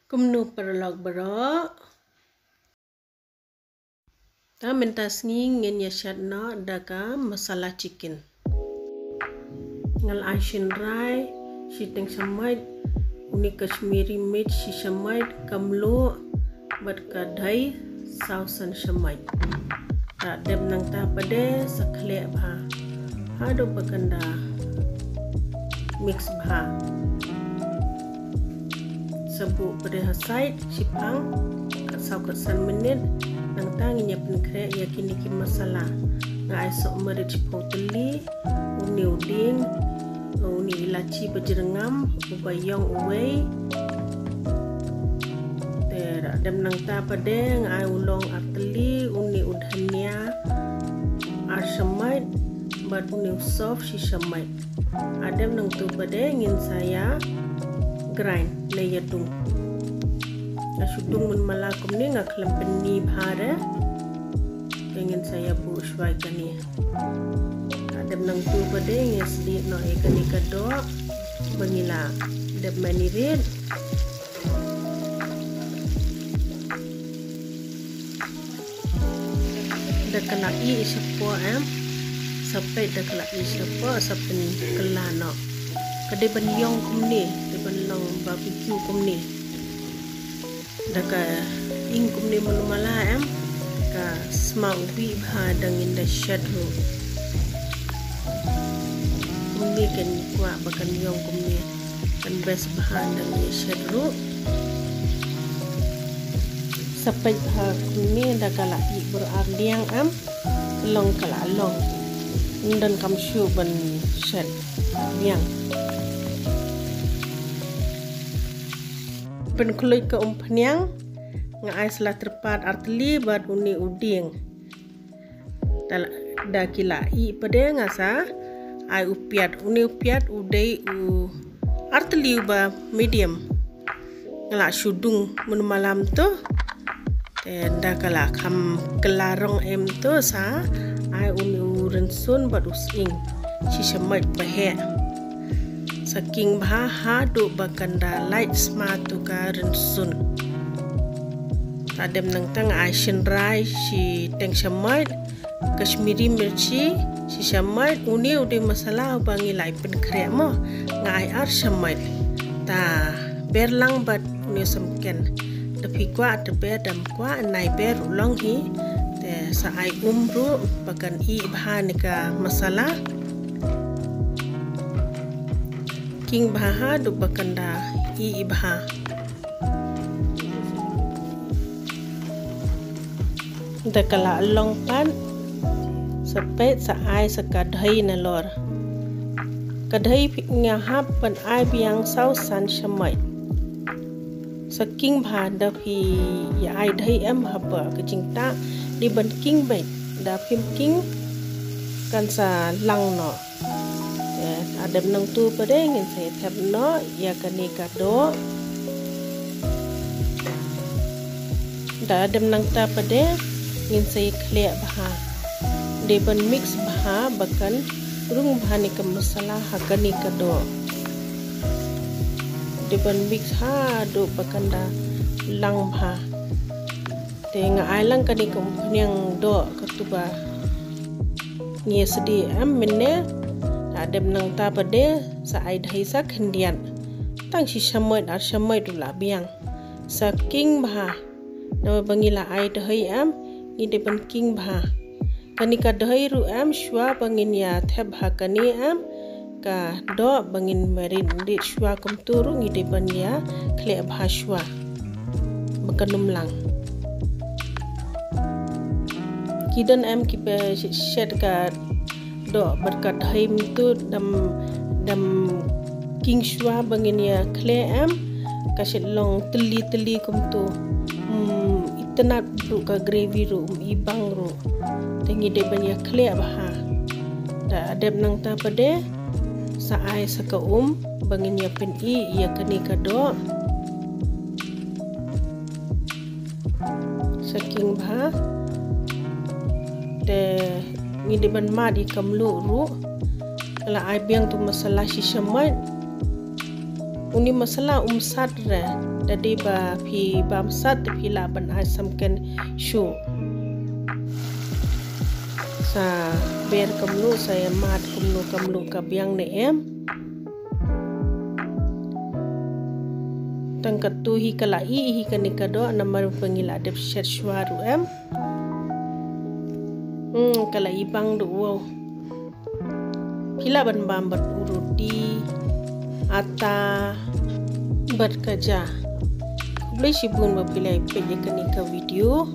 Kumnu perlog bero. Ta mentas ngin ya syadna daga masala chicken. Ngal ashin rai, shiteng samait, uni kashmiri mirch shi samait, kamlo, bat kadai, sausan samait. Ta deb nang ta pade sakhle bha. Hado bakanda mix bha. Sabu pada hasait sipang kasau kasan menit nang tangi nyiapin krek yakin iki masala ngai sok merit poteli uni uding uni ilaci berjerengam ubayong uwei ter adem nang ta pade ngai ulong arteli uni udhania arsamait bat uni soft sisamait adem nang tu pade ngin saya grind layer dung. Asudung mun malakum ni ngak lempeni bhare. Pengen saya bushwai kani. Adem nang tu pade nges di no ekani kado bangila deb mani red. Dakala I isapo sampai dakala I isapo sapen kelano. Kade banyong kumni, kade banlang barbecue kumni. Daka ing kumni manumala ka smau bi bha dangin da shadru. Kumni kan kwa bakan yong kumni kan best bha dangin shadru. Sampai bha kumni dakala I berardiang long kala long. Dan kamsyu ban shad biang. Penkulai ke umpanyang ngai salah terpat arteli bad uni uding da kila I pade ngasa ai upiat uni upiat udai u arteli ba medium ngala shudung mun malam tu da kala kam kelarong tu sa ai uni rensun bad using sisamat bahe saking baha do bakanda light smart to karen sun adem nang tang ashin rai si teng samait kashmiri mirchi si samait uni ude masala bangi lai pen krek mo ngai ar samait ta berlang bat uni samken tapi kwa te bedam kwa nai ber ulong hi te sa ai umru bakan I bahan ka masala king baha do bakanda I ibha dakala long pan sampai sa ai sa kadhai na lor kadhai nya hap pan ai biang sau san samai saking bha da phi ya ai dhai hapa kejingta di ban king bai da phim king kan sa lang no adem nang tu pade ngin saya thap no ya kani kado da adem nang ta pade ngin saya khle bha de ban mix bha bakan rung bhani ka masala hakani kado de ban mix ha do bakanda lang bha te nga ailang kani kompanyang do katuba ngi sedi minne adem nang ta pade sa ai dhai sa khendian tang si samai ar samai tu la biang sa king bha na bangila ai dhai ni de ban king bha kani ka dhai ru shwa bangin ya theb ha kani ka do bangin merin di shwa kum turu ni de ban ya khle bha shwa bakanum lang kidan ki pe shed ka do berkat haim tu dam king shwa bangin ya khle kasit long teli kum tu itanat ru ka gravy ru ibang ru tengi de ban ya khle bha da adem nang ta pade sa ai sa ka bangin ya pen I ya kani ka do saking bha de ni de ban ma di kamlu ru la ai biang tu masala si samait uni masalah umsat re dadi ba phi bamsat phi la ban asam ken shu sa ber kamlu saya mat kamlu kabyang ne em tangkat tu hi kalai hi kanikado namar pangila dep shet shwaru em kalai bang do wow pila ban bambat urudi ata berkerja boleh sibun bapilai peje kanika video